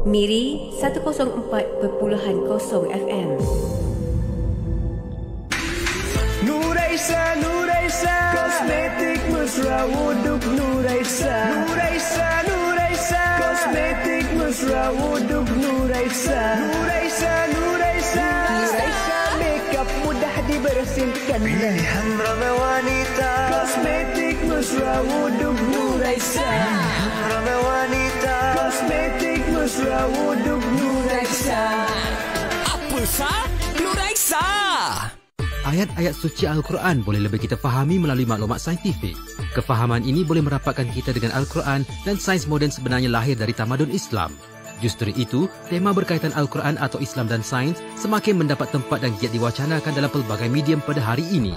Miri 104.0 FM. Nuraisa, Nuraisa, kosmetik mesra wuduk Nuraisa. Nuraisa, Nuraisa, kosmetik mesra wuduk Nuraisa. Nuraisa, Nuraisa, Nuraisa, makeup mudah dibersihkan. Pilihan ramai wanita, kosmetik mesra wuduk Nuraisa. Pilihan ramai wanita, kosmetik mesra wuduk Nuraisa. Apa sah? Nuraisa. Ayat-ayat suci Al-Quran boleh lebih kita fahami melalui maklumat saintifik. Kefahaman ini boleh merapatkan kita dengan Al-Quran dan sains moden sebenarnya lahir dari tamadun Islam. Justru itu, tema berkaitan Al-Quran atau Islam dan sains semakin mendapat tempat dan giat diwacanakan dalam pelbagai medium pada hari ini.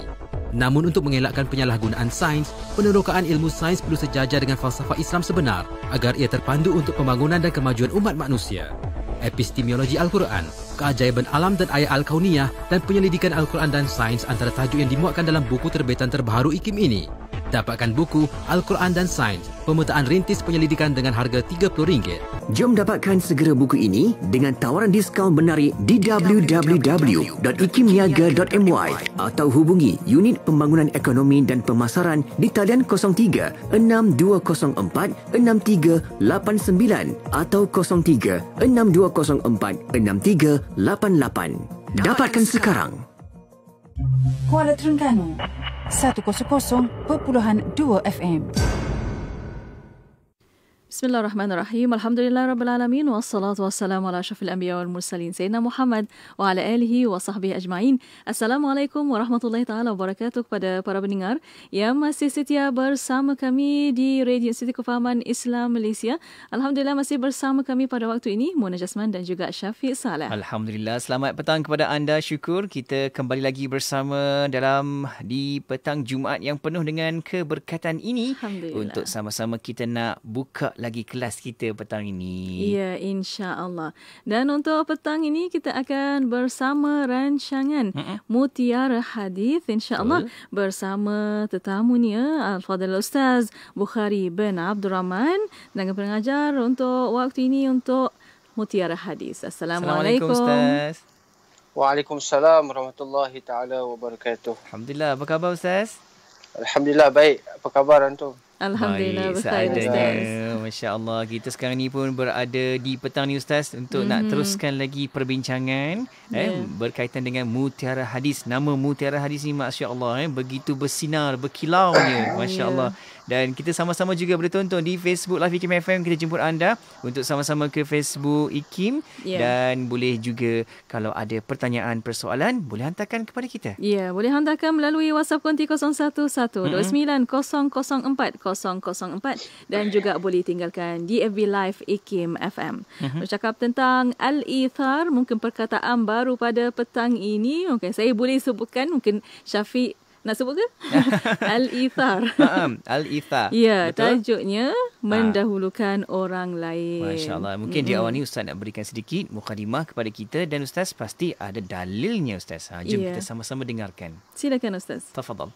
Namun untuk mengelakkan penyalahgunaan sains, penerokaan ilmu sains perlu sejajar dengan falsafah Islam sebenar agar ia terpandu untuk pembangunan dan kemajuan umat manusia. Epistemologi Al-Quran, keajaiban alam dan ayat Al-Kauniyah dan penyelidikan Al-Quran dan sains antara tajuk yang dimuatkan dalam buku terbitan terbaru IKIM ini. Dapatkan buku Al-Quran dan Sains, pemetaan rintis penyelidikan dengan harga RM30. Jom dapatkan segera buku ini dengan tawaran diskaun menarik di www.ikimniaga.my atau hubungi Unit Pembangunan Ekonomi dan Pemasaran di talian 03 6204 6389 atau 03 6204 6388. Dapatkan sekarang. Kuala Terengganu 100.2 FM. Bismillahirrahmanirrahim. Alhamdulillahirrabbilalamin. Wassalatu wassalamu ala asyrafil anbiya wal mursalin. Sayyidina Muhammad wa ala alihi wa sahbihi ajma'in. Assalamualaikum warahmatullahi ta'ala wabarakatuh kepada para pendengar yang masih setia bersama kami di Radio Institut Kefahaman Islam Malaysia. Alhamdulillah masih bersama kami pada waktu ini Mona Jasman dan juga Syafiq Saleh. Alhamdulillah. Selamat petang kepada anda. Syukur kita kembali lagi bersama di petang Jumaat yang penuh dengan keberkatan ini. Untuk sama-sama kita nak buka lagi kelas kita petang ini. Ya, insya-Allah. Dan untuk petang ini kita akan bersama rancangan Mutiara Hadis insya-Allah bersama tetamunya Al-Fadhil Ustaz Bukhari bin Abdul Rahman dan pengajar untuk waktu ini untuk Mutiara Hadis. Assalamualaikum Ustaz. Waalaikumsalam warahmatullahi taala wabarakatuh. Alhamdulillah. Apa khabar Ustaz? Alhamdulillah baik. Apa khabar antum? Alhamdulillah berkhair Ustaz. Masya Allah. Kita sekarang ni pun berada di petang ni Ustaz untuk nak teruskan lagi perbincangan berkaitan dengan Mutiara Hadis. Nama Mutiara Hadis ni Masya Allah begitu bersinar, berkilaunya. Masya Allah. Dan kita sama-sama juga boleh tonton di Facebook Live IKIM FM. Kita jemput anda untuk sama-sama ke Facebook IKIM. Dan boleh juga kalau ada pertanyaan, persoalan, boleh hantarkan kepada kita. Ya, boleh hantarkan melalui WhatsApp konti 01129004 dan juga boleh tinggalkan di FB Live IKIM FM. Bercakap tentang Al-Ithar, mungkin perkataan baru pada petang ini. Mungkin saya boleh sebutkan, mungkin Syafiq nak sebut ke? Al-Ithar. Al-Ithar. Ya, betul? Tajuknya mendahulukan orang lain. Masya Allah. Mungkin di awal ni Ustaz nak berikan sedikit mukadimah kepada kita dan Ustaz pasti ada dalilnya Ustaz. Jom kita sama-sama dengarkan. Silakan Ustaz. Tafadhal.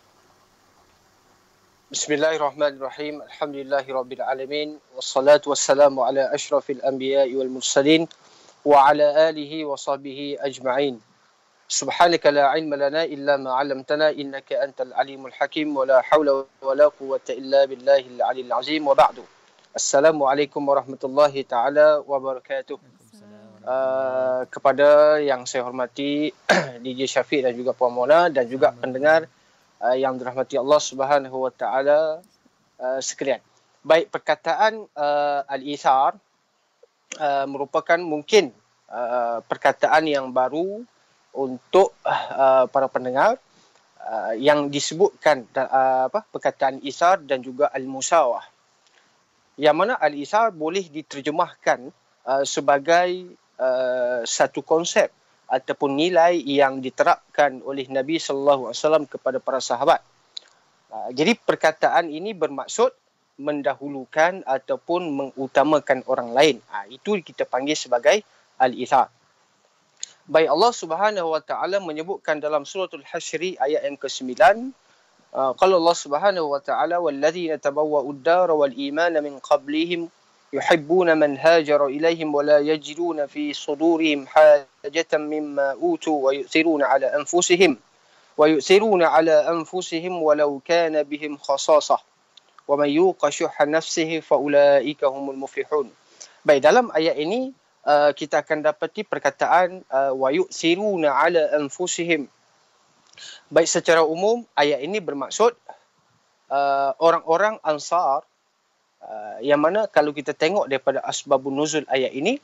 Bismillahirrahmanirrahim. Alhamdulillahirabbil alamin. Wassalatu wassalamu ala asyrafil anbiya'i wal mursalin wa ala alihi wa sahbihi ajma'in. Subhanaka la ilma lana illa ma 'allamtana innaka antal alimul hakim wa la hawla wa la quwwata illa billahil aliyyil azim wa ba'du. Assalamualaikum warahmatullahi taala wabarakatuh. Kepada yang saya hormati DJ Syafiq dan juga Puan Mona dan juga pendengar yang dirahmati Allah Subhanahu wa taala sekalian. Baik, perkataan al-ithar merupakan mungkin perkataan yang baru untuk para pendengar yang disebutkan perkataan ithar dan juga al-musawah. Yang mana al-ithar boleh diterjemahkan sebagai satu konsep ataupun nilai yang diterapkan oleh Nabi sallallahu alaihi wasallam kepada para sahabat. Jadi perkataan ini bermaksud mendahulukan ataupun mengutamakan orang lain. Itu kita panggil sebagai al-ithar. Baik, Allah Subhanahu wa taala menyebutkan dalam suratul Hasyr ayat yang ke-9, qala Allah Subhanahu wa taala walladzina tabawwa'ud dara wal imana min qablihim يحبون من هاجر إليهم ولا يجدون في صدورهم حاجة مما أوتوا ويؤثرون على أنفسهم ولو كان بهم خصاصة ومن يوق شح نفسه فأولئك هم المفلحون. Baik, dalam ayat ini kita akan dapati perkataan وَيُؤْثِرُونَ عَلَى أَنفُسِهِمْ. Baik, secara umum ayat ini bermaksud orang-orang Ansar, yang mana kalau kita tengok daripada asbabun nuzul ayat ini,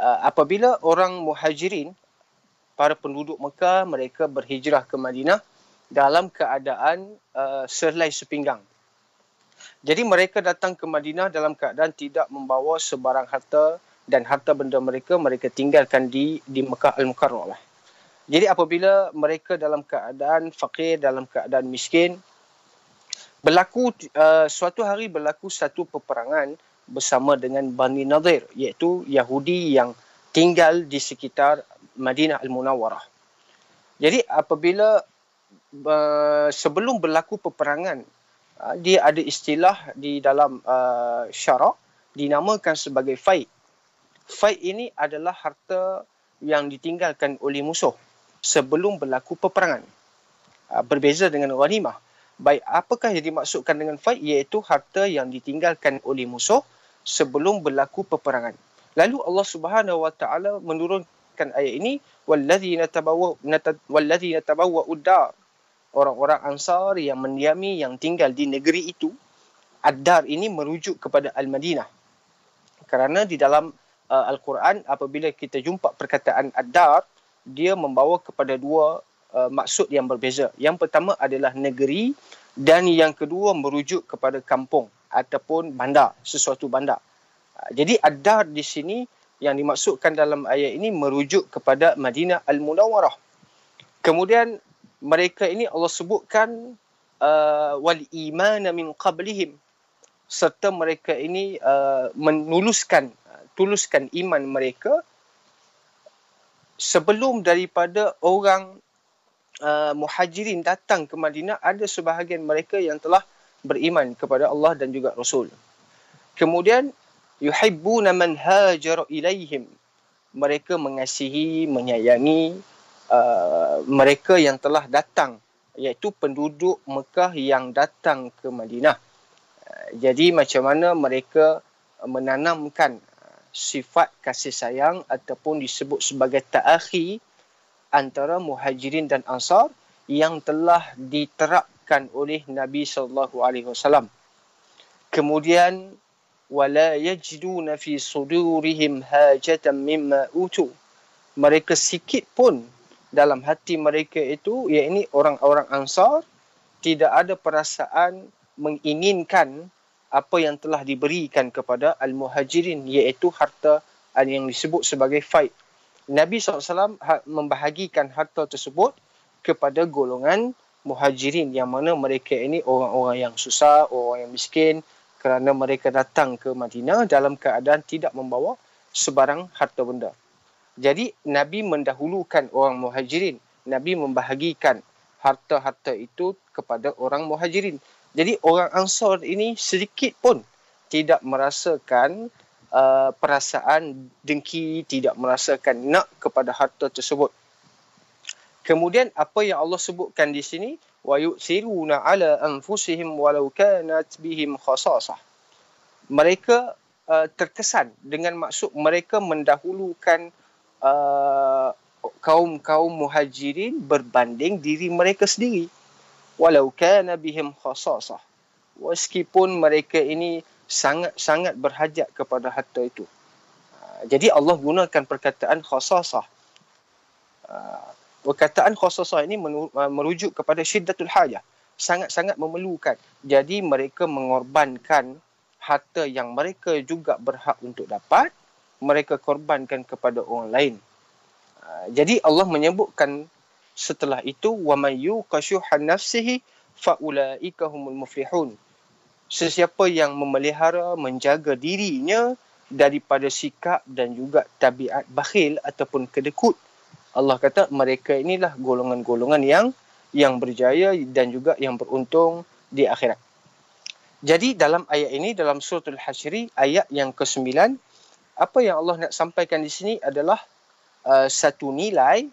apabila orang Muhajirin, para penduduk Mekah, mereka berhijrah ke Madinah dalam keadaan serlai sepinggang. Jadi mereka datang ke Madinah dalam keadaan tidak membawa sebarang harta, dan harta benda mereka tinggalkan di Mekah Al-Mukarramah. Jadi apabila mereka dalam keadaan fakir, dalam keadaan miskin, suatu hari berlaku satu peperangan bersama dengan Bani Nadir, iaitu Yahudi yang tinggal di sekitar Madinah Al-Munawwarah. Jadi apabila sebelum berlaku peperangan, dia ada istilah di dalam syarak dinamakan sebagai faid. Faid ini adalah harta yang ditinggalkan oleh musuh sebelum berlaku peperangan. Berbeza dengan ghanimah. Baik, apakah yang dimaksudkan dengan faid? Iaitu harta yang ditinggalkan oleh musuh sebelum berlaku peperangan. Lalu Allah Subhanahu Wa Taala menurunkan ayat ini, walladzina tabawwa'ud dar. Orang-orang Ansar yang mendiami, yang tinggal di negeri itu. Ad-dar ini merujuk kepada Al-Madinah. Kerana di dalam Al-Quran, apabila kita jumpa perkataan ad-dar, dia membawa kepada dua maksud yang berbeza. Yang pertama adalah negeri, dan yang kedua merujuk kepada kampung ataupun bandar, sesuatu bandar. Jadi ad-dar di sini yang dimaksudkan dalam ayat ini merujuk kepada Madinah Al-Munawwarah. Kemudian mereka ini Allah sebutkan wal imana min qablihim, serta mereka ini tuluskan iman mereka sebelum daripada orang Muhajirin datang ke Madinah. Ada sebahagian mereka yang telah beriman kepada Allah dan juga Rasul. Kemudian yuhibbuna man hajara ilaihim, mereka mengasihi, menyayangi mereka yang telah datang, iaitu penduduk Mekah yang datang ke Madinah. Jadi macam mana mereka menanamkan sifat kasih sayang ataupun disebut sebagai ta'akhi antara Muhajirin dan Ansar yang telah diterapkan oleh Nabi SAW. Kemudian wala yajiduna fi sudurihim hajatan mimma utu, mereka sikit pun dalam hati mereka itu, iaitu orang-orang Ansar, tidak ada perasaan menginginkan apa yang telah diberikan kepada Al-Muhajirin, iaitu harta yang disebut sebagai faid. Nabi SAW membahagikan harta tersebut kepada golongan Muhajirin, yang mana mereka ini orang-orang yang susah, orang yang miskin, kerana mereka datang ke Madinah dalam keadaan tidak membawa sebarang harta benda. Jadi Nabi mendahulukan orang Muhajirin. Nabi membahagikan harta-harta itu kepada orang Muhajirin. Jadi orang Ansar ini sedikit pun tidak merasakan perasaan dengki, tidak merasakan nak kepada harta tersebut. Kemudian apa yang Allah sebutkan di sini, wa yu'thiruna ala anfusihim walau kanat bihim khasasah. Mereka terkesan dengan maksud mereka mendahulukan kaum Muhajirin berbanding diri mereka sendiri. Walau kana bihim khasasah, meskipun mereka ini sangat-sangat berhajat kepada harta itu. Jadi Allah gunakan perkataan khasasah. Perkataan khasasah ini merujuk kepada syiddatul hajah, sangat-sangat memerlukan. Jadi mereka mengorbankan harta yang mereka juga berhak untuk dapat, mereka korbankan kepada orang lain. Jadi Allah menyebutkan setelah itu, وَمَنْ يُوقَ شُحَّ نَفْسِهِ فَأُولَٰئِكَ هُمُ الْمُفْلِحُونَ. Sesiapa yang memelihara, menjaga dirinya daripada sikap dan juga tabiat bakhil ataupun kedekut, Allah kata mereka inilah golongan-golongan yang berjaya dan juga yang beruntung di akhirat. Jadi dalam ayat ini, dalam suratul Hasyri, ayat yang ke-9, apa yang Allah nak sampaikan di sini adalah satu nilai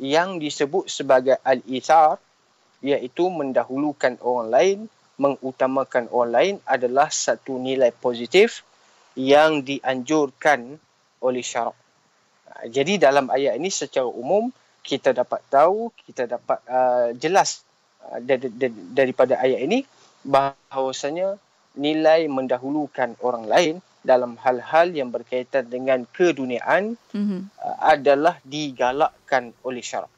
yang disebut sebagai al-ithar, iaitu mendahulukan orang lain, mengutamakan orang lain adalah satu nilai positif yang dianjurkan oleh syarak. Jadi dalam ayat ini secara umum kita dapat tahu, kita dapat jelas daripada ayat ini bahawasanya nilai mendahulukan orang lain dalam hal-hal yang berkaitan dengan keduniaan adalah digalakkan oleh syarak.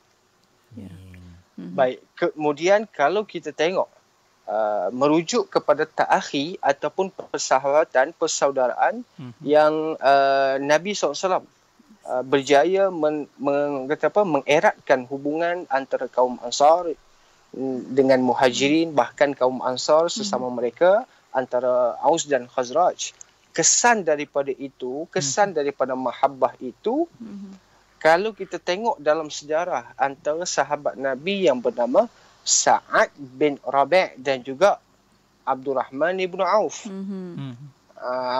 Baik, kemudian kalau kita tengok merujuk kepada ta'akhi ataupun persahabatan, persaudaraan yang Nabi SAW berjaya mengeratkan hubungan antara kaum Ansar dengan Muhajirin, bahkan kaum Ansar sesama mereka, antara Aus dan Khazraj. Kesan daripada itu, kesan daripada mahabbah itu, kalau kita tengok dalam sejarah antara sahabat Nabi yang bernama Sa'ad bin Rabi' dan juga Abdurrahman ibn Auf.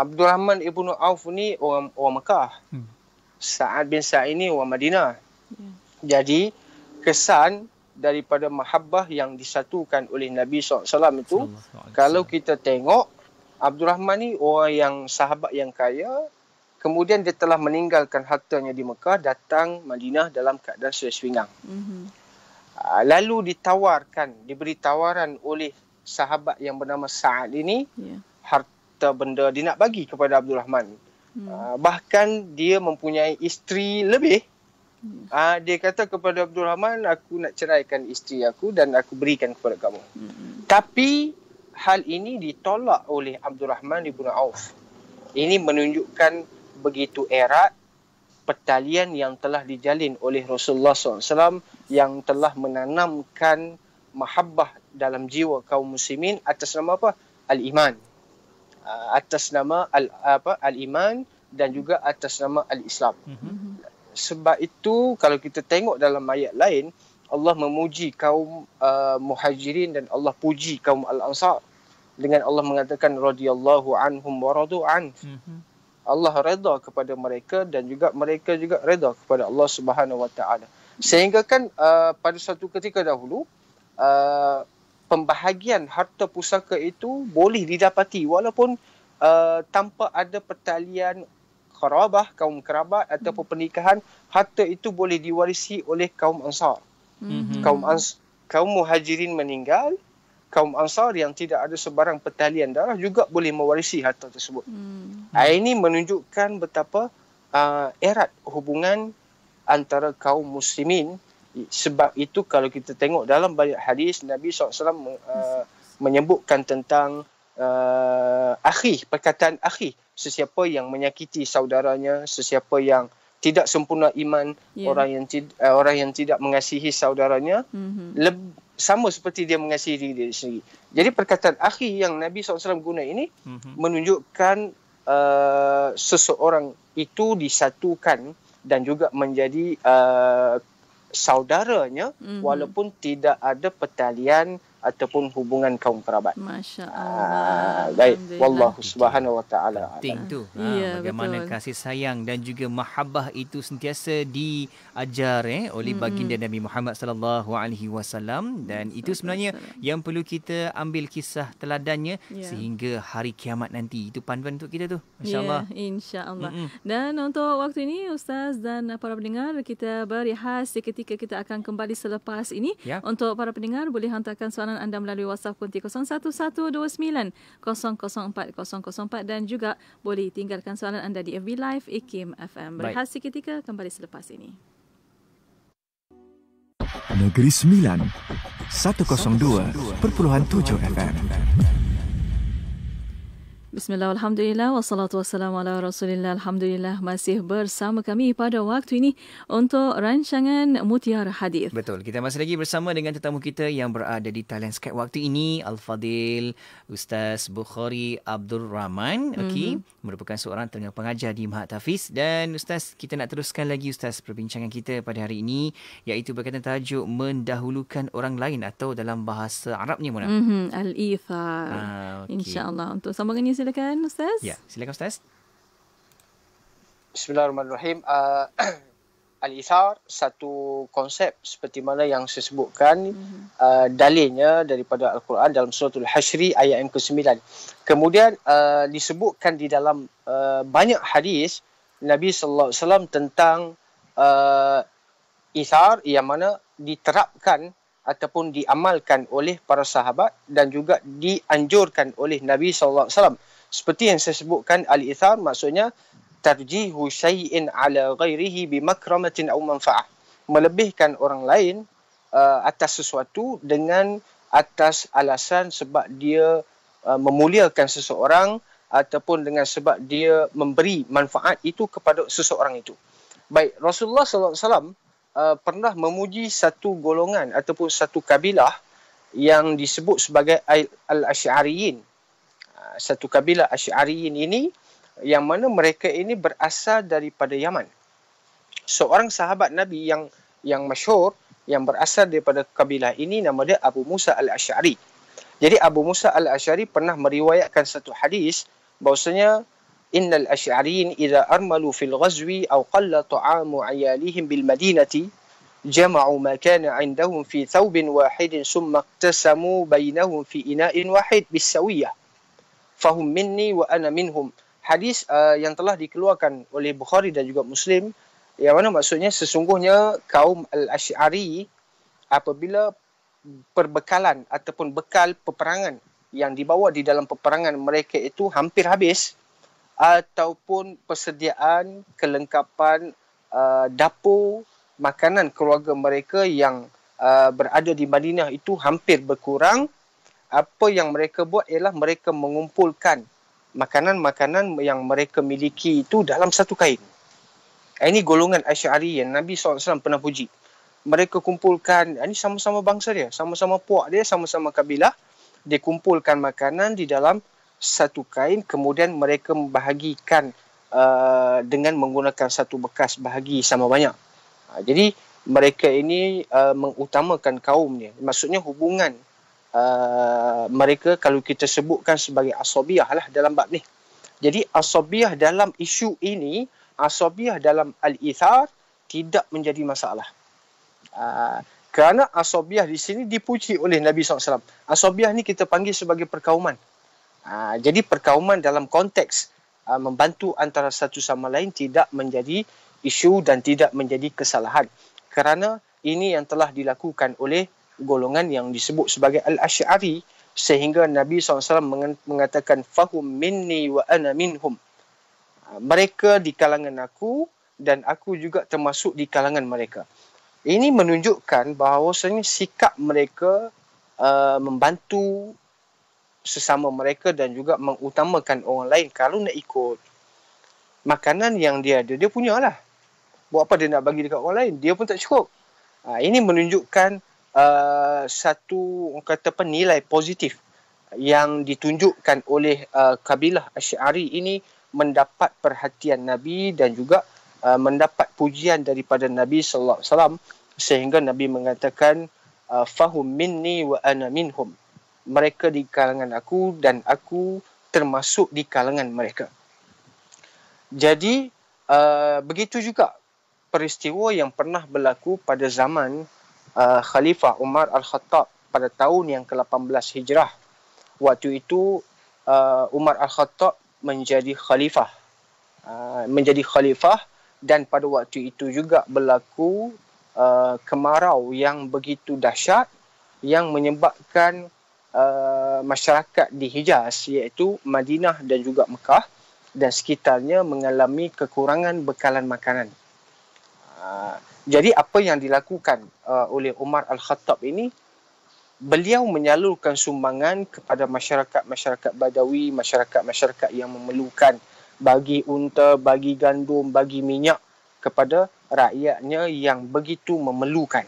Abdurrahman ibn Auf ni orang Mekah. Sa'ad bin Sa'id ni orang Madinah. Jadi kesan daripada mahabbah yang disatukan oleh Nabi SAW itu, kalau kita tengok, Abdurrahman ni orang yang sahabat yang kaya, kemudian dia telah meninggalkan hartanya di Mekah, datang Madinah dalam keadaan seringang. Lalu diberi tawaran oleh sahabat yang bernama Sa'ad ini, harta benda dia nak bagi kepada Abdurrahman. Bahkan dia mempunyai isteri lebih. Dia kata kepada Abdurrahman, aku nak ceraikan isteri aku dan aku berikan kepada kamu. Tapi hal ini ditolak oleh Abdurrahman ibn Auf. Ini menunjukkan begitu erat pertalian yang telah dijalin oleh Rasulullah SAW yang telah menanamkan mahabbah dalam jiwa kaum muslimin atas nama apa? Al-Iman. Atas nama Al-Iman dan juga atas nama Al-Islam. Sebab itu kalau kita tengok dalam ayat lain, Allah memuji kaum Muhajirin dan Allah puji kaum Al-Ansar dengan Allah mengatakan radhiyallahu anhum wa radu an. Allah redha kepada mereka dan juga mereka juga redha kepada Allah Subhanahu wa taala. Sehingga kan pada suatu ketika dahulu pembahagian harta pusaka itu boleh didapati walaupun tanpa ada pertalian kharabah, kaum kerabat ataupun pernikahan, harta itu boleh diwarisi oleh kaum Ansar. Kaum Muhajirin meninggal, kaum Ansar yang tidak ada sebarang pertalian darah juga boleh mewarisi harta tersebut. Ini menunjukkan betapa erat hubungan antara kaum muslimin. Sebab itu kalau kita tengok dalam banyak hadis, Nabi SAW menyebutkan tentang akhi, perkataan akhi, sesiapa yang menyakiti saudaranya, sesiapa yang tidak sempurna iman, orang yang tidak mengasihi saudaranya, sama seperti dia mengasihi diri sendiri. Jadi perkataan akhi yang Nabi SAW guna ini menunjukkan seseorang itu disatukan dan juga menjadi saudaranya walaupun tidak ada pertalian ataupun hubungan kaum kerabat. Masya-Allah. Baik, wallahu subhanahu wa taala. Penting tu. betul. Bagaimana kasih sayang dan juga mahabbah itu sentiasa diajar oleh baginda Nabi Muhammad sallallahu alaihi wasallam, dan itu sebenarnya yang perlu kita ambil kisah teladannya sehingga hari kiamat nanti. Itu panduan untuk kita tu. Masya-Allah. Insya-Allah. Dan untuk waktu ini Ustaz dan para pendengar, kita berehat seketika, kita akan kembali selepas ini. Untuk para pendengar boleh hantarkan soalan anda melalui WhatsApp kunci 01129004 dan juga boleh tinggalkan soalan anda di FB Live IKIM FM. Berehat seketika, kembali selepas ini. Negeri Sembilan 102.7 FM. Bismillah, alhamdulillah, wassalatu wassalamu ala rasulillah. Alhamdulillah masih bersama kami pada waktu ini untuk rancangan Mutiara Hadis. Betul, kita masih lagi bersama dengan tetamu kita yang berada di talian Skype waktu ini, Al-Fadil Ustaz Bukhari Abdul Rahman, merupakan seorang tenaga pengajar di Mahat Hafiz. Dan Ustaz, kita nak teruskan lagi Ustaz perbincangan kita pada hari ini, iaitu berkaitan tajuk mendahulukan orang lain atau dalam bahasa Arabnya mana? Al-Ithar. Okay. InsyaAllah. Untuk sambungannya silakan Ustaz. Ya, silakan Ustaz. Bismillahirrahmanirrahim. Al-Ithar, satu konsep seperti mana yang saya sebutkan, dalilnya daripada Al-Quran dalam suratul Hasyri ayat yang ke-9. Kemudian disebutkan di dalam banyak hadis Nabi sallallahu alaihi wasallam tentang Ithar yang mana diterapkan ataupun diamalkan oleh para sahabat dan juga dianjurkan oleh Nabi sallallahu alaihi wasallam. Seperti yang saya sebutkan, al-ithar maksudnya tarjihu syai'in ala ghairihi bimakramatin aw manfa'ah. Melebihkan orang lain atas sesuatu dengan atas alasan sebab dia memuliakan seseorang ataupun dengan sebab dia memberi manfaat itu kepada seseorang itu. Baik, Rasulullah sallallahu alaihi wasallam pernah memuji satu golongan ataupun satu kabilah yang disebut sebagai al-Asy'ariyin. Satu kabilah Asy'ariyin ini yang mana mereka ini berasal daripada Yaman. Seorang sahabat Nabi yang masyhur yang berasal daripada kabilah ini nama dia Abu Musa al-Asy'ari. Jadi Abu Musa al-Asy'ari pernah meriwayatkan satu hadis bahwasanya innal asy'ariyin idza armalu fil ghazwi aw qalla ta'amu 'ayalihim bil madinati jama'u ma kana 'indahum fi thawbin wahidin summa iqtasamu bainahum fi ina'in wahid bisawiyah fahum minni wa ana minhum. Hadis yang telah dikeluarkan oleh Bukhari dan juga Muslim, yang mana maksudnya sesungguhnya kaum al-Asy'ari apabila perbekalan ataupun bekal peperangan yang dibawa di dalam peperangan mereka itu hampir habis, ataupun persediaan kelengkapan dapur makanan keluarga mereka yang berada di Madinah itu hampir berkurang, apa yang mereka buat ialah mereka mengumpulkan makanan-makanan yang mereka miliki itu dalam satu kain. Ini golongan Asy'ari yang Nabi SAW pernah puji. Mereka kumpulkan, ini sama-sama bangsa dia, sama-sama puak dia, sama-sama kabilah. Dia kumpulkan makanan di dalam satu kain, kemudian mereka membahagikan dengan menggunakan satu bekas bahagi sama banyak. Jadi mereka ini mengutamakan kaumnya. Maksudnya hubungan mereka kalau kita sebutkan sebagai asabiyah lah dalam bab ni. Jadi asabiyah dalam isu ini, asabiyah dalam al-ithar tidak menjadi masalah. Kerana asabiyah di sini dipuji oleh Nabi SAW. Asabiyah ni kita panggil sebagai perkauman. Jadi perkauman dalam konteks membantu antara satu sama lain tidak menjadi isu dan tidak menjadi kesalahan. Kerana ini yang telah dilakukan oleh golongan yang disebut sebagai al-Asy'ari, sehingga Nabi SAW mengatakan fahum minni wa ana minhum. Mereka di kalangan aku dan aku juga termasuk di kalangan mereka. Ini menunjukkan bahawasanya sikap mereka membantu sesama mereka dan juga mengutamakan orang lain. Kalau nak ikut makanan yang dia ada, dia punyalah. Buat apa dia nak bagi dekat orang lain? Dia pun tak cukup. Ini menunjukkan satu kata nilai positif yang ditunjukkan oleh kabilah Asy'ari ini, mendapat perhatian Nabi dan juga mendapat pujian daripada Nabi sallallahu alaihi wasallam, sehingga Nabi mengatakan fahum minni wa ana minhum. Mereka di kalangan aku dan aku termasuk di kalangan mereka. Jadi begitu juga peristiwa yang pernah berlaku pada zaman Khalifah Umar Al-Khattab pada tahun yang ke-18 Hijrah. Waktu itu Umar Al-Khattab menjadi khalifah. Dan pada waktu itu juga berlaku kemarau yang begitu dahsyat yang menyebabkan masyarakat di Hijaz, iaitu Madinah dan juga Mekah dan sekitarnya, mengalami kekurangan bekalan makanan. Jadi apa yang dilakukan oleh Umar Al-Khattab ini, beliau menyalurkan sumbangan kepada masyarakat-masyarakat Badawi, masyarakat-masyarakat yang memerlukan, bagi unta, bagi gandum, bagi minyak kepada rakyatnya yang begitu memerlukan.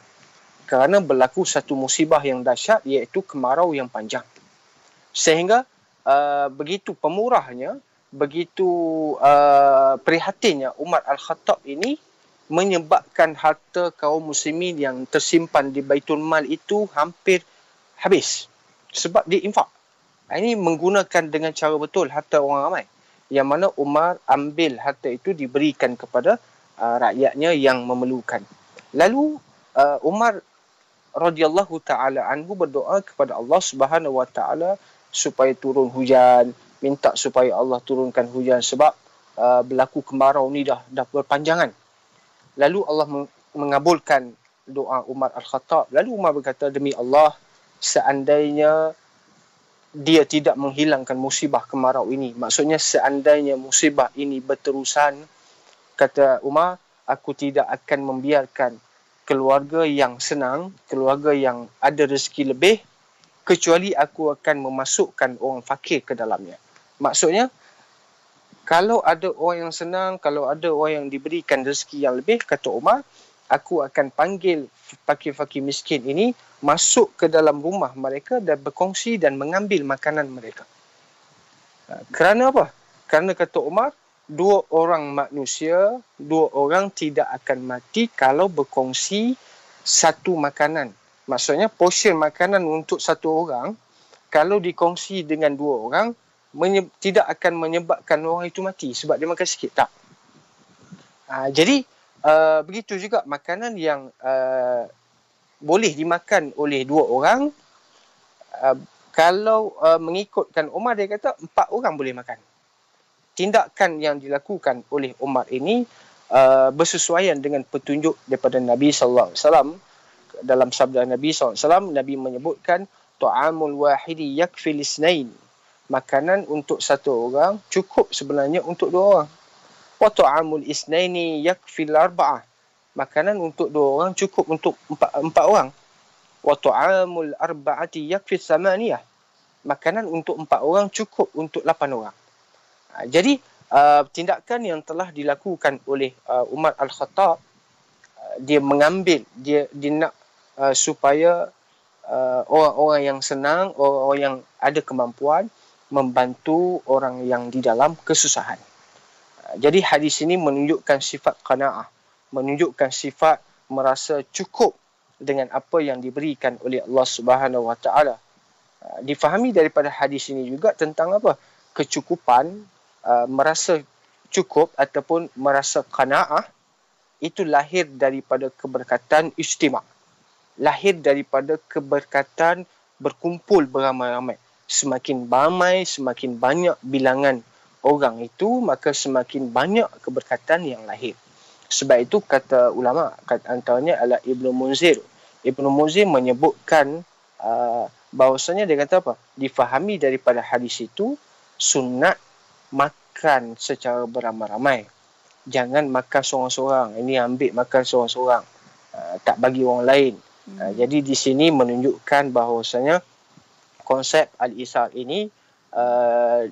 Kerana berlaku satu musibah yang dahsyat, iaitu kemarau yang panjang. Sehingga begitu pemurahnya, begitu prihatinnya Umar Al-Khattab ini menyebabkan harta kaum muslimin yang tersimpan di Baitul Mal itu hampir habis sebab diinfak. Ini menggunakan dengan cara betul harta orang ramai, yang mana Umar ambil harta itu diberikan kepada rakyatnya yang memerlukan. Lalu Umar radhiyallahu taala anhu berdoa kepada Allah Subhanahu wa taala supaya turun hujan, minta supaya Allah turunkan hujan sebab berlaku kemarau ni dah berpanjangan. Lalu Allah mengabulkan doa Umar Al-Khattab. Lalu Umar berkata, demi Allah, seandainya dia tidak menghilangkan musibah kemarau ini, maksudnya seandainya musibah ini berterusan, kata Umar, aku tidak akan membiarkan keluarga yang senang, keluarga yang ada rezeki lebih, kecuali aku akan memasukkan orang fakir ke dalamnya. Maksudnya, kalau ada orang yang senang, kalau ada orang yang diberikan rezeki yang lebih, kata Umar, aku akan panggil fakir-fakir miskin ini masuk ke dalam rumah mereka dan berkongsi dan mengambil makanan mereka. Kerana apa? Kerana kata Umar, dua orang manusia, dua orang tidak akan mati kalau berkongsi satu makanan. Maksudnya portion makanan untuk satu orang, kalau dikongsi dengan dua orang, tidak akan menyebabkan orang itu mati sebab dia makan sikit. Tak. Jadi, begitu juga makanan yang boleh dimakan oleh dua orang, kalau mengikutkan Umar, dia kata 4 orang boleh makan. Tindakan yang dilakukan oleh Umar ini bersesuaian dengan petunjuk daripada Nabi sallallahu alaihi wasallam. Dalam sabda Nabi sallallahu alaihi wasallam, Nabi menyebutkan ta'amul wahidi yakfi lisnain. Makanan untuk satu orang cukup sebenarnya untuk 2 orang. Wa ta'amul isnaini yakfi al-arba'ah. Makanan untuk 2 orang cukup untuk 4 orang. Wa ta'amul arba'ati yakfi thamaniyah. Makanan untuk 4 orang cukup untuk 8 orang. Jadi tindakan yang telah dilakukan oleh Umar Al-Khattab, dia mengambil, dia nak supaya orang-orang yang senang, orang-orang yang ada kemampuan membantu orang yang di dalam kesusahan. Jadi hadis ini menunjukkan sifat qanaah, menunjukkan sifat merasa cukup dengan apa yang diberikan oleh Allah Subhanahu wa taala. Difahami daripada hadis ini juga tentang apa? Kecukupan, merasa cukup ataupun merasa qanaah itu lahir daripada keberkatan ijtima'. Lahir daripada keberkatan berkumpul beramai-ramai. Semakin ramai, semakin banyak bilangan orang itu, maka semakin banyak keberkatan yang lahir. Sebab itu kata ulama, antaranya adalah Ibnu Munzir. Ibnu Munzir menyebutkan bahawasanya dia kata apa? Difahami daripada hadis itu sunat makan secara beramai-ramai. Jangan makan seorang-seorang. Ini ambil makan seorang-seorang. Tak bagi orang lain. Jadi di sini menunjukkan bahawasanya konsep al-isar ini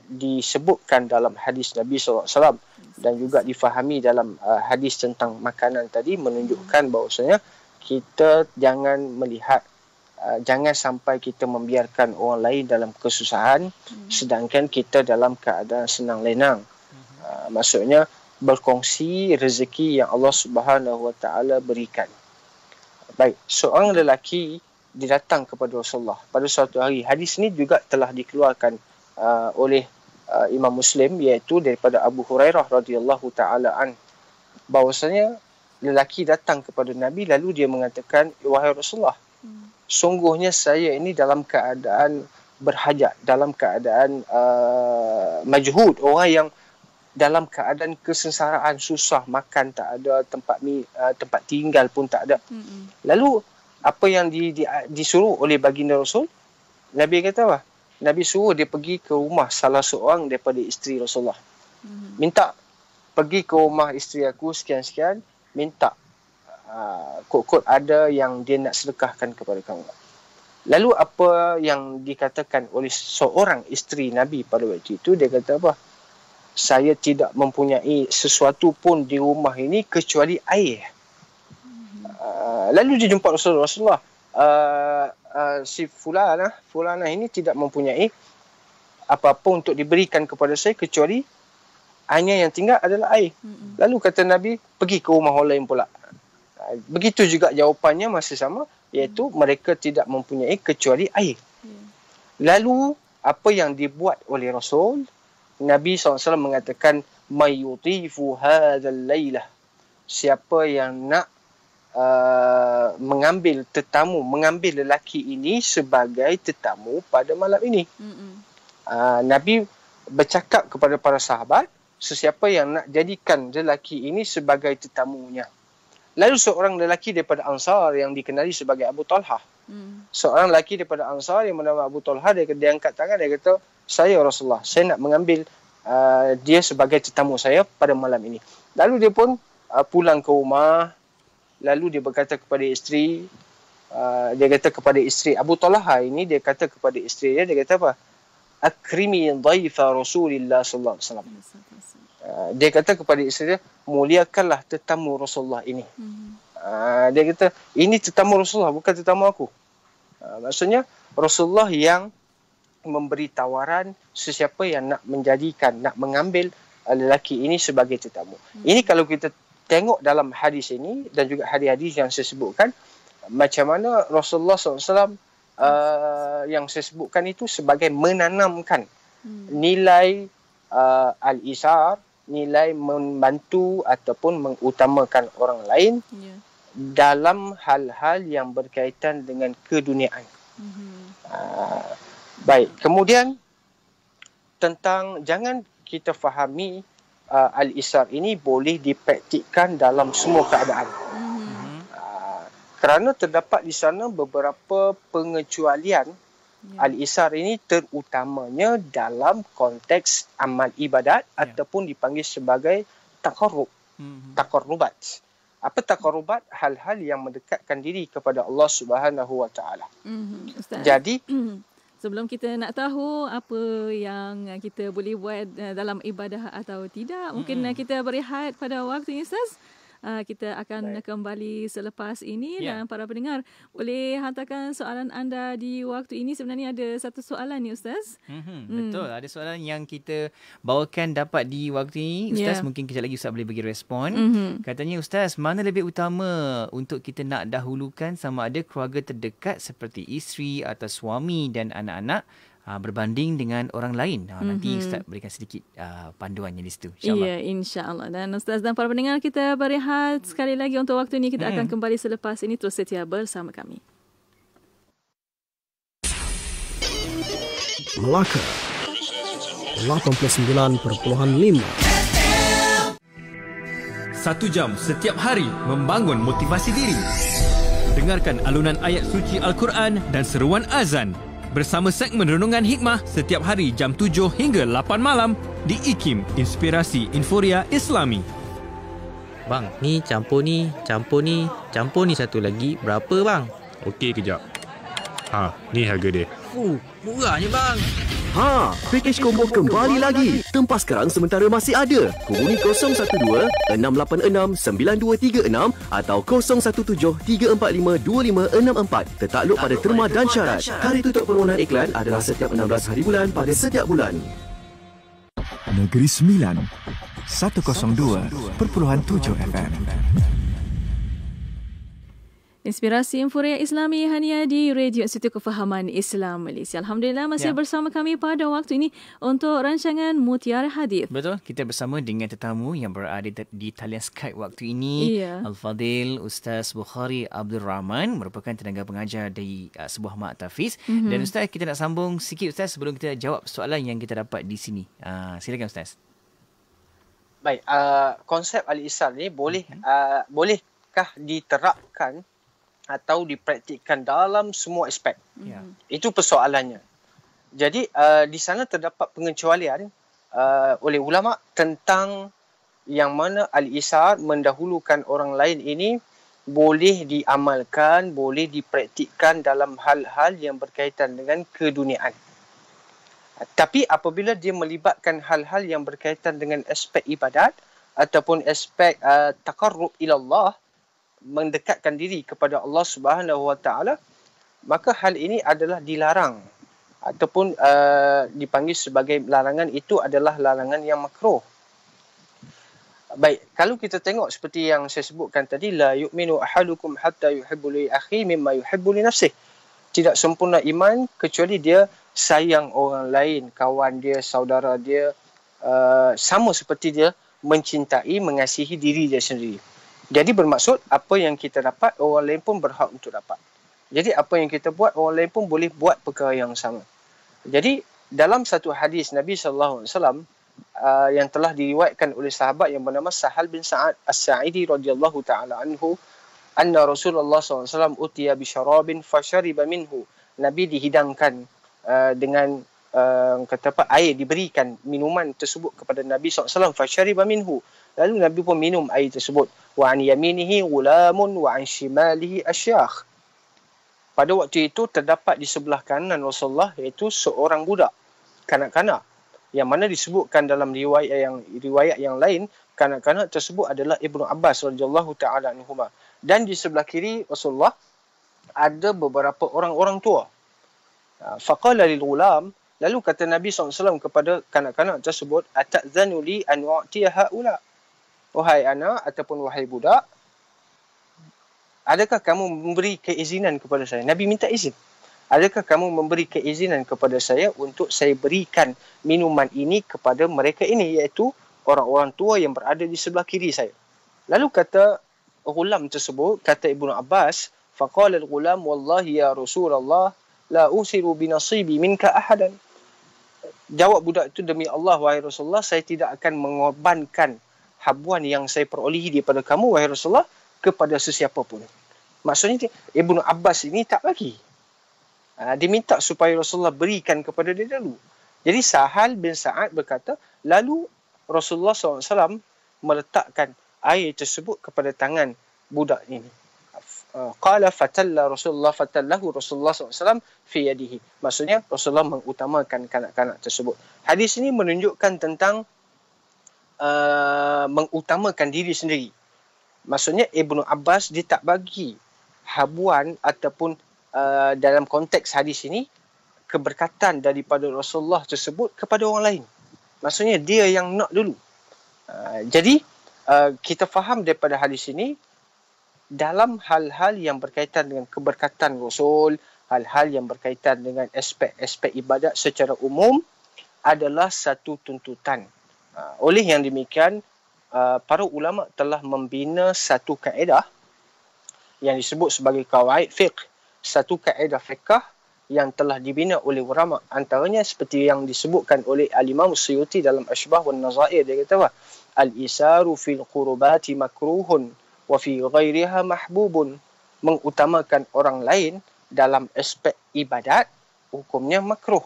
disebutkan dalam hadis Nabi SAW dan juga difahami dalam hadis tentang makanan tadi, menunjukkan bahawasanya kita jangan melihat, jangan sampai kita membiarkan orang lain dalam kesusahan sedangkan kita dalam keadaan senang lenang. Maksudnya berkongsi rezeki yang Allah Subhanahu wa taala berikan. Baik, seorang lelaki dia datang kepada Rasulullah pada suatu hari. Hadis ini juga telah dikeluarkan oleh Imam Muslim, iaitu daripada Abu Hurairah radhiyallahu taala an, bahwasanya lelaki datang kepada Nabi lalu dia mengatakan, wahai Rasulullah, sungguhnya saya ini dalam keadaan berhajat, dalam keadaan majhud, orang yang dalam keadaan kesengsaraan, susah, makan tak ada, tempat tinggal pun tak ada. Lalu apa yang disuruh oleh baginda Rasul? Nabi kata apa? Nabi suruh dia pergi ke rumah salah seorang daripada isteri Rasulullah. Minta, pergi ke rumah isteri aku sekian-sekian, minta kot-kot ada yang dia nak sedekahkan kepada kamu. Lalu apa yang dikatakan oleh seorang isteri Nabi pada waktu itu, dia kata apa? Saya tidak mempunyai sesuatu pun di rumah ini kecuali air. Lalu dia jumpa Rasulullah. Si Fulanah ini tidak mempunyai apa-apa untuk diberikan kepada saya kecuali hanya yang tinggal adalah air. Lalu kata Nabi, pergi ke rumah orang lain pula. Begitu juga jawapannya masih sama, iaitu mereka tidak mempunyai kecuali air. Lalu apa yang dibuat oleh Rasul, Nabi SAW mengatakan, mayutifu hadzal lailah, siapa yang nak mengambil lelaki ini sebagai tetamu pada malam ini. Nabi bercakap kepada para sahabat, sesiapa yang nak jadikan lelaki ini sebagai tetamunya. Lalu seorang lelaki daripada Ansar yang dikenali sebagai Abu Talha. Seorang lelaki daripada Ansar yang bernama Abu Talha, dia angkat tangan, dia kata, saya Rasulullah, saya nak mengambil dia sebagai tetamu saya pada malam ini. Lalu dia pun pulang ke rumah. Lalu dia berkata kepada isteri, Abu Talha ini, dia kata kepada isteri dia kata apa? Akrimi dhaifa Rasulillah sallallahu alaihi wasallam. Dia kata kepada isteri dia, muliakanlah tetamu Rasulullah ini. Dia kata, ini tetamu Rasulullah, bukan tetamu aku. Maksudnya Rasulullah yang memberi tawaran sesiapa yang nak mengambil lelaki ini sebagai tetamu. Ini kalau kita tengok dalam hadis ini dan juga hadis-hadis yang saya sebutkan, macam mana Rasulullah SAW yang saya sebutkan itu sebagai menanamkan nilai al-isar, nilai membantu ataupun mengutamakan orang lain dalam hal-hal yang berkaitan dengan keduniaan. Baik, kemudian tentang jangan kita fahami al-isar ini boleh dipraktikkan dalam semua keadaan. Kerana terdapat di sana beberapa pengecualian al-isar ini, terutamanya dalam konteks amal ibadat ataupun dipanggil sebagai taqarrubat. Apa taqarrubat? Hal-hal yang mendekatkan diri kepada Allah Subhanahu Wa Taala. Jadi sebelum kita nak tahu apa yang kita boleh buat dalam ibadah atau tidak, mungkin kita berehat pada waktu ini, Ustaz. Kita akan kembali selepas ini dan para pendengar boleh hantarkan soalan anda di waktu ini. Sebenarnya ada satu soalan ni, Ustaz. Betul, ada soalan yang kita bawakan dapat di waktu ini, Ustaz. Mungkin kejap lagi Ustaz boleh bagi respon. Katanya, Ustaz, mana lebih utama untuk kita nak dahulukan sama ada keluarga terdekat seperti isteri atau suami dan anak-anak berbanding dengan orang lain? Nanti Ustaz berikan sedikit panduannya di situ, insyaAllah. Ya, insyaAllah. Dan Ustaz dan para pendengar, kita berehat sekali lagi untuk waktu ini. Kita akan kembali selepas ini. Terus setia bersama kami. Melaka 89.5. 1 jam setiap hari membangun motivasi diri. Dengarkan alunan ayat suci Al-Quran dan seruan azan bersama segmen Renungan Hikmah setiap hari jam 7 hingga 8 malam di IKIM, Inspirasi Inforia Islami. Bang, ni campur ni satu lagi. Berapa bang? Okey, kejap. Ni harga dia. Murahnya bang. Package combo kembali lagi. Tempas sekarang sementara masih ada. Hubungi 012-686-9236 atau 017-345-2564. Tertakluk pada terma dan syarat. Tarikh tutup permohonan iklan adalah setiap 16 hari bulan pada setiap bulan. Negeri Sembilan 102.7 FM. Inspirasi Inforia Islami hanya di Radio Institut Kefahaman Islam Malaysia. Alhamdulillah masih bersama kami pada waktu ini untuk rancangan Mutiara Hadis. Betul, kita bersama dengan tetamu yang berada di talian Skype waktu ini. Al-Fadil Ustaz Bukhari Abdul Rahman, merupakan tenaga pengajar di sebuah maktab Tafiz. Dan Ustaz, kita nak sambung sikit Ustaz sebelum kita jawab soalan yang kita dapat di sini. Silakan Ustaz. Baik, konsep al-isar ni bolehkah diterapkan atau dipraktikkan dalam semua aspek? Itu persoalannya. Jadi di sana terdapat pengecualian oleh ulama tentang yang mana al-isar, mendahulukan orang lain ini boleh diamalkan, boleh dipraktikkan dalam hal-hal yang berkaitan dengan keduniaan. Tapi apabila dia melibatkan hal-hal yang berkaitan dengan aspek ibadat ataupun aspek taqarrub ila Allah, mendekatkan diri kepada Allah Subhanahu Wa Taala, maka hal ini adalah dilarang ataupun dipanggil sebagai larangan. Itu adalah larangan yang makruh. Baik, kalau kita tengok seperti yang saya sebutkan tadi, la yu'minu ahadukum hatta yuhibbu li akhi mimma yuhibbu li nafsihi. Tidak sempurna iman kecuali dia sayang orang lain, kawan dia, saudara dia, sama seperti dia mencintai, mengasihi diri dia sendiri. Jadi bermaksud apa yang kita dapat, orang lain pun berhak untuk dapat. Jadi apa yang kita buat, orang lain pun boleh buat perkara yang sama. Jadi dalam satu hadis Nabi SAW yang telah diriwayatkan oleh sahabat yang bernama Sahal bin Sa'ad As-Sa'idi radhiyallahu ta'ala anhu, anna Rasulullah SAW utiya bi syarabin fashariba minhu. Nabi dihidangkan dengan kata apa, air, diberikan minuman tersebut kepada Nabi SAW, fashariba minhu. Lalu Nabi pun minum air tersebut. Wa an yaminihi ghulamun wa an shimalihi asyakh. Pada waktu itu terdapat di sebelah kanan Rasulullah iaitu seorang budak kanak-kanak, yang mana disebutkan dalam riwayat yang lain, kanak-kanak tersebut adalah Ibnu Abbas radhiyallahu taala anhuma. Dan di sebelah kiri Rasulullah ada beberapa orang-orang tua. Faqala lil ghulam, lalu kata Nabi SAW kepada kanak-kanak tersebut, ata'zanu li an u'tiya haula. Wahai anak ataupun wahai budak, adakah kamu memberi keizinan kepada saya? Nabi minta izin. Adakah kamu memberi keizinan kepada saya untuk saya berikan minuman ini kepada mereka ini, iaitu orang-orang tua yang berada di sebelah kiri saya? Lalu kata ghulam tersebut, kata Ibnu Abbas, faqala al-ghulam wallahi ya Rasulullah la usiru bi nasibi minka ahadan. Jawab budak itu, demi Allah wahai Rasulullah, saya tidak akan mengorbankan habuan yang saya perolehi daripada kamu wahai Rasulullah kepada sesiapa pun. Maksudnya Ibnu Abbas ini tak bagi. Dia minta supaya Rasulullah berikan kepada dia dulu. Jadi Sahal bin Sa'ad berkata, lalu Rasulullah SAW meletakkan air tersebut kepada tangan budak ini. Qala fatallahu Rasulullah SAW fi yadihi. Maksudnya Rasulullah mengutamakan kanak-kanak tersebut. Hadis ini menunjukkan tentang mengutamakan diri sendiri. Maksudnya Ibnu Abbas dia tak bagi habuan ataupun dalam konteks hadis ini keberkatan daripada Rasulullah tersebut kepada orang lain. Maksudnya dia yang nak dulu. Jadi kita faham daripada hadis ini, dalam hal-hal yang berkaitan dengan keberkatan Rasul, hal-hal yang berkaitan dengan aspek-aspek ibadat secara umum adalah satu tuntutan. Oleh yang demikian, para ulama telah membina satu kaedah yang disebut sebagai qawaid fiqh, satu kaedah fiqh yang telah dibina oleh ulama. Antaranya seperti yang disebutkan oleh Al-Imam Suyuti dalam Ashbah wan Nazair, dia kata apa? Al-isaru fil qurubati makruhun wa fi ghairiha mahbubun. Mengutamakan orang lain dalam aspek ibadat hukumnya makruh.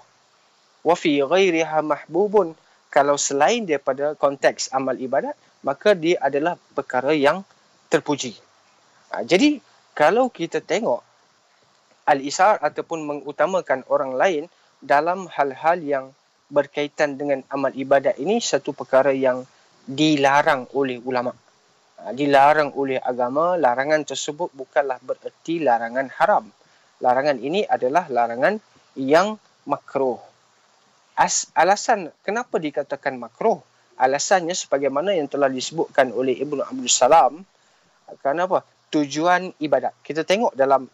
Wa fi ghairiha mahbubun. Kalau selain daripada konteks amal ibadat, maka dia adalah perkara yang terpuji. Jadi kalau kita tengok al-isar ataupun mengutamakan orang lain dalam hal-hal yang berkaitan dengan amal ibadat ini, satu perkara yang dilarang oleh ulama. Dilarang oleh agama. Larangan tersebut bukanlah bererti larangan haram. Larangan ini adalah larangan yang makruh. Alasan kenapa dikatakan makruh? Alasannya sebagaimana yang telah disebutkan oleh Ibnu Abdul Salam. Kenapa? Tujuan ibadat. Kita tengok dalam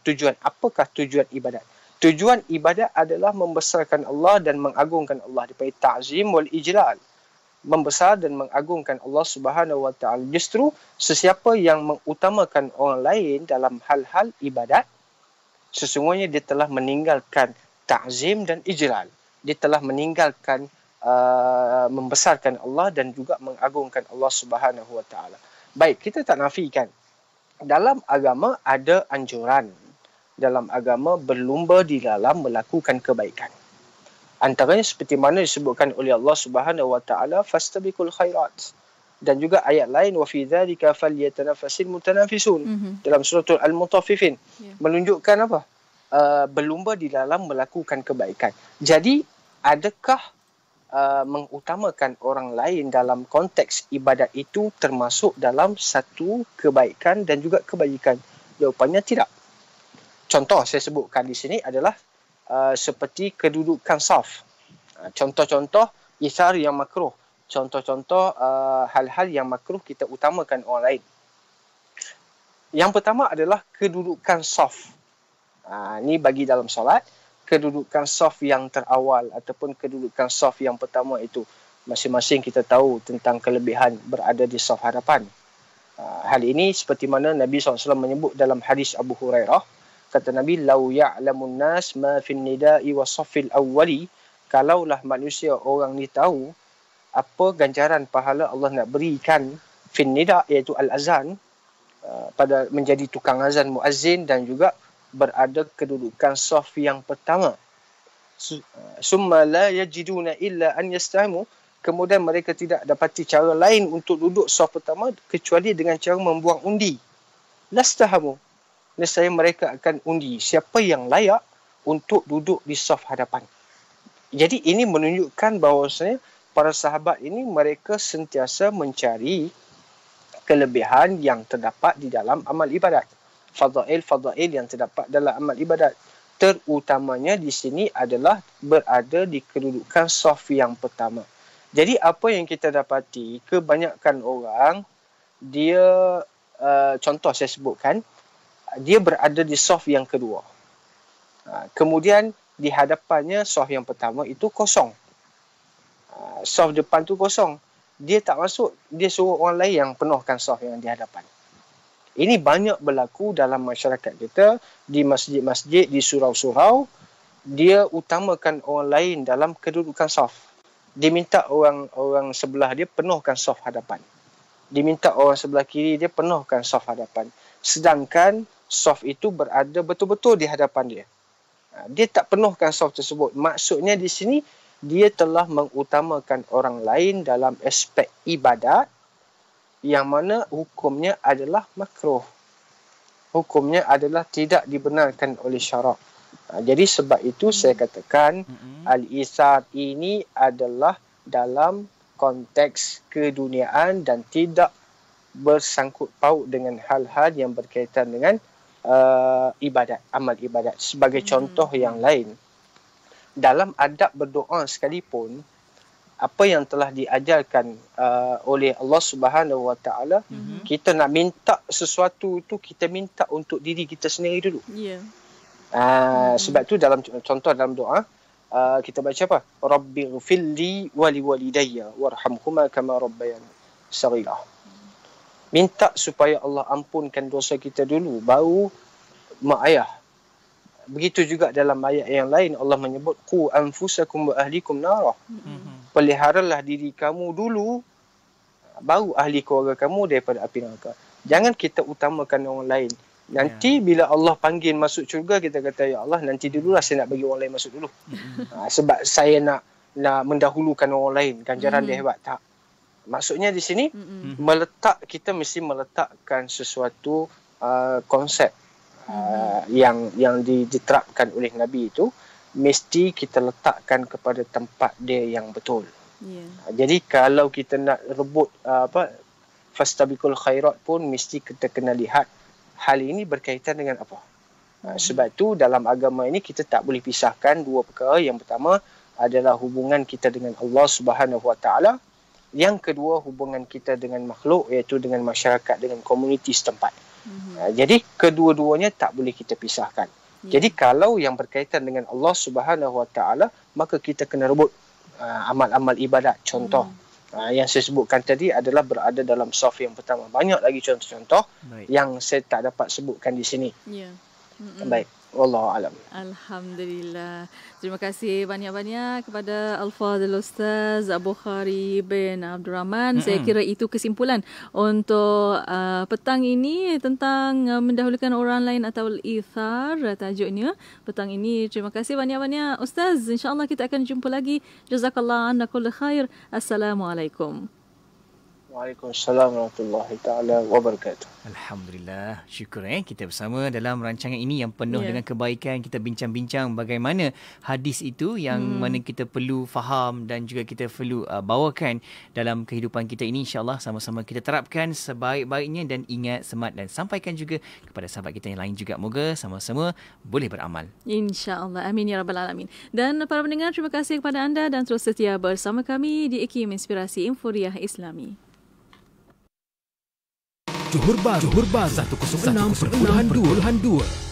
tujuan. Apakah tujuan ibadat? Tujuan ibadat adalah membesarkan Allah dan mengagungkan Allah. Dipanggil ta'zim wal ijlal. Membesar dan mengagungkan Allah Subhanahu Wa Taala. Justru sesiapa yang mengutamakan orang lain dalam hal-hal ibadat, sesungguhnya dia telah meninggalkan ta'zim dan ijlal. Dia telah meninggalkan membesarkan Allah dan juga mengagungkan Allah Subhanahu Wa Taala. Baik, kita tak nafikan. Dalam agama ada anjuran. Dalam agama berlumba di dalam melakukan kebaikan. Antaranya seperti mana disebutkan oleh Allah Subhanahu Wa Taala, fastabiqul khairat. dan juga ayat lain wa fi dzalika falyatanafasil mutanafisun dalam surah Al-Mutaffifin menunjukkan apa? Berlumba di dalam melakukan kebaikan. Jadi adakah mengutamakan orang lain dalam konteks ibadat itu termasuk dalam satu kebaikan dan juga kebajikan? Jawapannya tidak. Contoh saya sebutkan di sini adalah seperti kedudukan saf. Contoh-contoh isar yang makruh. Contoh-contoh hal-hal yang makruh kita utamakan orang lain. Yang pertama adalah kedudukan saf. Ini bagi dalam solat, kedudukan saf yang terawal ataupun kedudukan saf yang pertama itu masing-masing kita tahu tentang kelebihan berada di saf hadapan. Hal ini seperti mana Nabi SAW menyebut dalam hadis Abu Hurairah, kata Nabi, "Lau ya'lamun nas ma fin nida'i wa saffil awwali." Kalaulah manusia orang ni tahu apa ganjaran pahala Allah nak berikan fin nida' iaitu al-azan, pada menjadi tukang azan muazzin dan juga berada kedudukan saf yang pertama. Summa la yajiduna illa an yastahimu. Kemudian mereka tidak dapati cara lain untuk duduk saf pertama kecuali dengan cara membuang undi. Lastahamu. Nescaya mereka akan undi siapa yang layak untuk duduk di saf hadapan. Jadi ini menunjukkan bahawasanya para sahabat ini mereka sentiasa mencari kelebihan yang terdapat di dalam amal ibadat. Fadail yang terdapat dalam amal ibadat. Terutamanya di sini adalah berada di kedudukan saf yang pertama. Jadi apa yang kita dapati, kebanyakan orang, dia, contoh saya sebutkan, dia berada di saf yang kedua. Kemudian di hadapannya saf yang pertama itu kosong. Saf depan tu kosong. Dia tak masuk, dia suruh orang lain yang penuhkan saf yang di hadapan. Ini banyak berlaku dalam masyarakat kita, di masjid-masjid, di surau-surau. Dia utamakan orang lain dalam kedudukan saf. Dia minta orang sebelah dia penuhkan saf hadapan. Dia minta orang sebelah kiri dia penuhkan saf hadapan. Sedangkan saf itu berada betul-betul di hadapan dia. Dia tak penuhkan saf tersebut. Maksudnya di sini dia telah mengutamakan orang lain dalam aspek ibadat yang mana hukumnya adalah makruh. Hukumnya adalah tidak dibenarkan oleh syarak. Jadi sebab itu saya katakan al-isar ini adalah dalam konteks keduniaan dan tidak bersangkut paut dengan hal-hal yang berkaitan dengan ibadat, amal ibadat. Sebagai contoh yang lain, dalam adab berdoa sekalipun, apa yang telah diajarkan oleh Allah Subhanahu Wa Taala, kita nak minta sesuatu tu kita minta untuk diri kita sendiri dulu. Sebab tu dalam contoh dalam doa kita baca apa? Rabbighfirli wa liwalidayya warhamhuma kama rabbayani shaghira. Minta supaya Allah ampunkan dosa kita dulu, baru mak ayah. Begitu juga dalam ayat yang lain Allah menyebut qu anfusakum wa ahlikum nara. Peliharalah diri kamu dulu, baru ahli keluarga kamu daripada api neraka. Jangan kita utamakan orang lain. Nanti bila Allah panggil masuk syurga, kita kata, ya Allah, nanti dululah saya nak bagi orang lain masuk dulu. Sebab saya nak mendahulukan orang lain, ganjaran dia hebat. Tak. Maksudnya di sini, kita mesti meletakkan sesuatu konsep yang diterapkan oleh Nabi itu, mesti kita letakkan kepada tempat dia yang betul. Jadi kalau kita nak rebut fastabiqul khairat pun, mesti kita kena lihat hal ini berkaitan dengan apa. Sebab tu dalam agama ini kita tak boleh pisahkan dua perkara. Yang pertama adalah hubungan kita dengan Allah Subhanahu Wa Taala. Yang kedua hubungan kita dengan makhluk, iaitu dengan masyarakat, dengan komuniti setempat. Jadi kedua-duanya tak boleh kita pisahkan. Jadi kalau yang berkaitan dengan Allah Subhanahu Wa Taala, maka kita kena rebut amal-amal ibadat. Contoh yang saya sebutkan tadi adalah berada dalam saf yang pertama. Banyak lagi contoh-contoh yang saya tak dapat sebutkan di sini. Baik, wallahu alam. Alhamdulillah. Terima kasih banyak-banyak kepada Al-Fadhil Ustaz Abu Khari bin Abdul Rahman. Saya kira itu kesimpulan untuk petang ini tentang mendahulukan orang lain atau al-ithar tajuknya petang ini. Terima kasih banyak-banyak Ustaz. InsyaAllah kita akan jumpa lagi. Jazakallah anna kulli khair. Assalamualaikum. Waalaikumsalam warahmatullahi taala wabarakatuh. Alhamdulillah, syukur kita bersama dalam rancangan ini yang penuh dengan kebaikan. Kita bincang-bincang bagaimana hadis itu yang mana kita perlu faham dan juga kita perlu bawakan dalam kehidupan kita ini. InsyaAllah sama-sama kita terapkan sebaik-baiknya dan ingat, semat dan sampaikan juga kepada sahabat kita yang lain juga. Moga sama-sama boleh beramal. InsyaAllah. Amin ya Rabbal Alamin. Dan para pendengar, terima kasih kepada anda dan terus setia bersama kami di IKIM Inspirasi Inforiah Islami. Johor Bahru 106.2